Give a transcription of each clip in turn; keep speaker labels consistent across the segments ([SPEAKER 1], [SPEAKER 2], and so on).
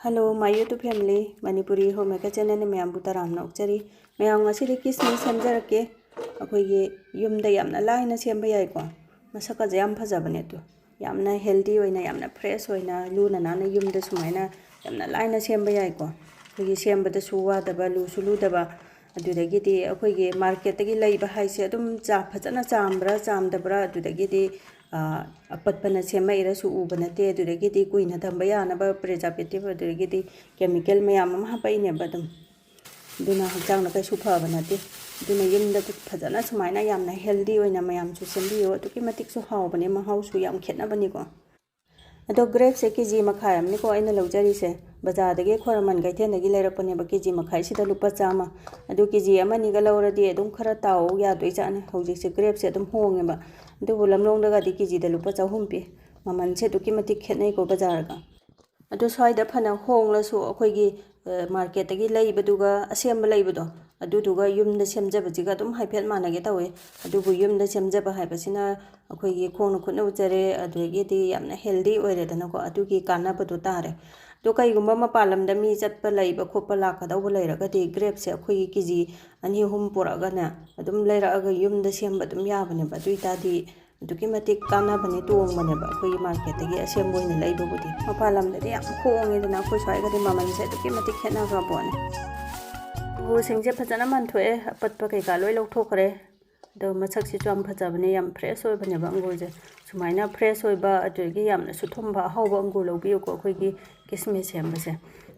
[SPEAKER 1] Hello, my YouTube family. Manipurihommaker channel ni mayam butaram na ukchari. Mayam ngasidi kismis semjarake. Akoigi yumda yamna laina semba yai ko. Masaka jam phajabane tu. Yamna healthy oina, yamna fresh oina, luna nana yumda sumaina yamna laina semba yai ko. Akoigi semba da suwa daba lu sulu daba. Adudagidi akoigi market tagi laiba haise adum ja phajana chambra chamdabra adudagidi apatpana sema irasu ubanate adudagidi kuina thamba yanaba preservative adudagidi chemical mayam ama hapaine badum duna hajangna kaisu phaba nate duna yumda phajana sumaina yamna healthy oina mayam chu sembiyo aduki matik su hawbane mahau su yam khetnabani ko ado grapes se kg makhai amni ko aina lawjari se Bazaar dagi khoraman gaithen dagi lairakpane ba kg makhai sida lupa chama adu kg amani ga lawradi adum khara taw yadoi chane hojik se grapes se adum honge ba adu lamlong daga di kg da lupa chahum pi maman se duki matik khetnai ko Bazaar ga adu swaida phana hongla su akhoigi market dagi laibaduga asem laibado adu duga yumda semjaba jiga adum haiphet manage tawe adu bu yumda semjaba haibasina akhoigi khongna khutna uchare adegi di yamna healthy oire dana ko adu ki kanabadu tare तो कईगुम्बा मपालम दमी चटपा लैबा खोपा लाखदाउबा लैरगदि grapes से अखोई KG अनि हुम पुरागना अदुम लैरागा युमदा सेमबा अदुम याबनेबा दुइतादि अदुकी मतिक कानाबने तोंगबनेबा अखोई market दगी असेमबोइना लैबबुदि मपालम ददि याम खोंगेदना अखोई स्वाइगदि ममनसे अदुकी मतिक खेनागा बोने वो सिंगजे फजना मनथोए अपतपा कैका लोइ लौथोखरे दो मसक्सि चम फजाबने याम फ्रेश ओइबनेबा अंगुरजे सुमाइना फ्रेश ओइबा अदुगी यामना सुथुमबा हाउबा अंगुर लौबियो को अखोइगी किसमिस सेमबसे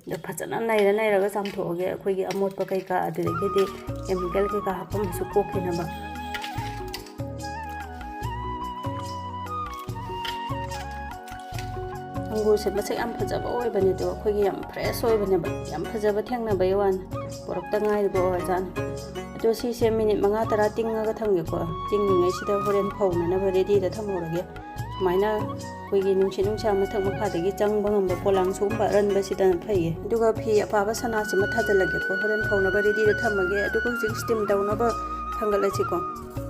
[SPEAKER 1] द फजना नाइरा नाइरागा चामथोगे अखोइगी अमोटपा कैका अदुगी केमिकल कैका हापम सु कोखिनबा अंगुर से मसक याम फजाबा ओइबने तो अखोइगी याम फ्रेश ओइबनेबा याम फजाबा थेंगनाबा यवान पोरक्ता गाइबो ओजान तो सीसे मिनिट 5-10 तिंगागा थमगेको तिंगिङै सिदा होरेन फौननबा रेडी दा थमोरगे सुमाइना कोइगी नुंसि नुंसा मथक मखादगी चंगबा ngamba पोलांग सुंबा रनबा सिदा फैये दुगा फी अपाबा सनासि मथाजलगेको होरेन फौनबा रेडी दा थमगे अदुको जिक स्टीम दाउनबा थंगलचिको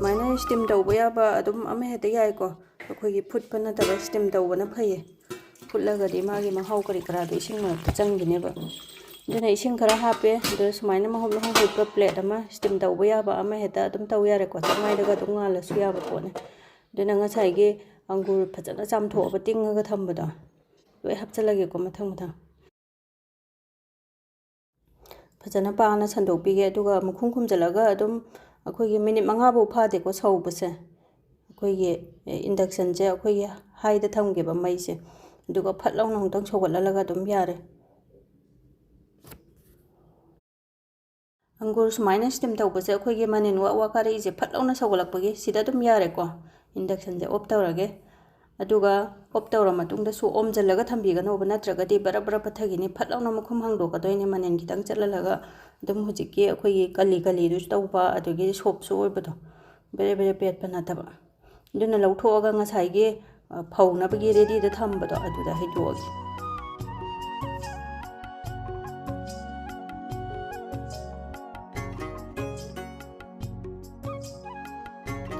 [SPEAKER 1] माइना स्टीम दाउबा याबा अदुम अमे हेते याइको अखोइगी फुटपना तबा स्टीम दाउबना फैये फुटलगदि मागी महौ करि करादो इसिंग मरत चंगिनेबा दुना इसिंग खरा हापे दो सुमाइना महौ महौ हुटपा प्लेट अमा स्टीम दाउबा याबा अमा हेता अदुम ताउ यारेको चंगाइदगा दुम ngalsu yaba pone दुना ngasai अंगूर फजना चामथोबा तिंगगा थंबदा लोय हपचलगे को मथंग मथंग फजना पाना संदोपीगे अदुगा मुखुम खुमजलगा अदुम अखोइगे मिनिट 5 बो फादे को सौबसे अखोइगे इंडक्शन जे अखोइगे हाइदा थंगेबा मैसे अदुगा फटलाउना हंतंग सौगललगा अदुम यारे अंगूर सुमाइना स्टीम तौबसे अखोइगे मानिन वा कारे इजे फटलाउना सौगलकपगे सिदा अदुम यारे को इंडक्शन जे ऑफ तौरगे अदुगा ऑफ तौर मतुंगदा सु ओमजलगा थंबिगनोबा नत्रगदि बरा बरा पथगिनि फटलाउना मखुम हांगदोकदोइने मानिन खितंग चललगा अदुम हुजिकि अखोइगे कली कली दुस तौबा अदुगे सोप सु ओइबदो बेरे बेरे पेट पनातबा दुना लौथोगा ngasaiगे फौनाबगे रेडी दा थंबदो अदुदा हेदोगे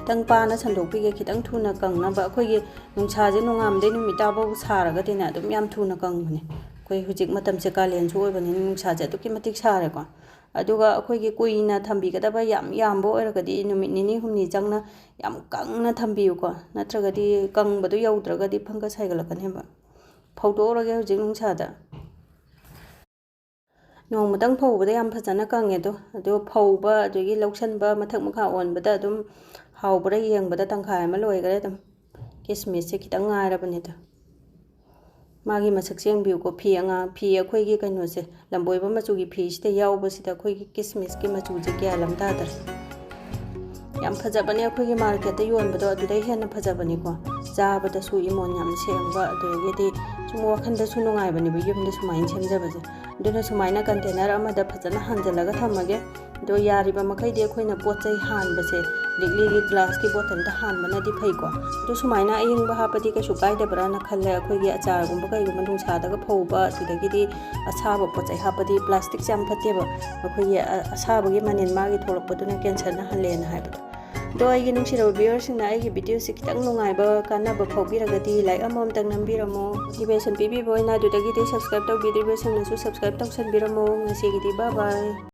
[SPEAKER 1] तंग पाना संदोपीगे खितंग थुना कंगनाबा अखोइगे नुंसाजे नुंगामदे नुमिताबो सारगदिना अदुम याम थुना कंगबने कोइ हुजिक मतमसे कालेन सु ओइबनि नुंसाजे अदुकी मतिक सारेको अदुगा अखोइगे कुइना थंबिगदबा याम यामबो ओरगदि नुमित निनि हुमनि जंगना याम कंगना थंबियुको नत्रगदि कंगबदु यौद्रगदि फंगस हाइगलकनेबा फौदोरगे हुजिक नुंसादा नोंमतंग फौबदा याम फजना कंगेदो अदु फौबा अदुगी लौसनबा मथक मखा ओनबदा अदुम हाउबरा येंगबदा तंखाय अमा लोइगरे दम किसमिस से खितंग गायरबने द मागी मसक सेंबियुको फी अखोइगी कइनो से लंबोइबा मचुगी फी सिते याउबसिदा अखोइगी किसमिस की मचुजे क्या लमदादर याम फजाबने अखोइगी मार्केट योनबदो अदुदै हेन फजाबने को जाबदा सु इमोन याम सेंबा अदुगेदि सुम वखंदा सु नुंगाइबने बि युमदा सुमाइन सेमजबजे दुना सुमाइना कंटेनर अमदा फजना हांजलगा थमगे दो यारिबा मखैदि अखोइना पोचै हानबसे लिगली ग्लास की बोतल दा हानबनादि फैको दो सुमाइना अयंगबा हापदि कैसु कायदबरा न खल्ले अखोइगी अचारगुंबा कैगुंबा नुंसादगा फौबा अदुदगिदि असाबा पोचै हापदि प्लास्टिक जाम फतेबा अखोइगी असाबगी मानिन मागी थोलकपदुना कैंसर न हल्लेना हाइबदो ꯑꯗꯣ ꯑꯩꯒꯤ ꯅꯨꯡꯁꯤꯔꯕ ꯚꯤꯌꯨꯋꯔꯁꯤꯡꯅ ꯑꯩꯒꯤ ꯚꯤꯗꯤꯑꯣꯁꯤ ꯈꯤꯇꯪ ꯅꯨꯡꯉꯥꯏꯕ ꯀꯥꯟꯅꯕ ꯐꯥꯎꯕꯤꯔꯒꯗꯤ ꯂꯥꯏꯛ ꯑꯃꯃꯝꯇꯪ ꯅꯝꯕꯤꯔꯝꯃꯣ ꯃꯣꯇꯤꯚꯦꯁꯟ ꯄꯤꯕꯤꯕ ꯑꯣꯏꯅ ꯑꯗꯨꯗꯒꯤꯗꯤ ꯁꯕꯁꯀ꯭ꯔꯥꯏꯕ ꯇꯧꯕꯤꯗ꯭ꯔꯤꯕꯁꯤꯡꯅꯁꯨ ꯁꯕꯁꯀ꯭ꯔꯥꯏꯕ ꯇꯧꯁꯟꯕꯤꯔꯝꯃꯣ ꯉꯁꯤꯒꯤꯗꯤ ꯕꯥꯏ ꯕꯥꯏ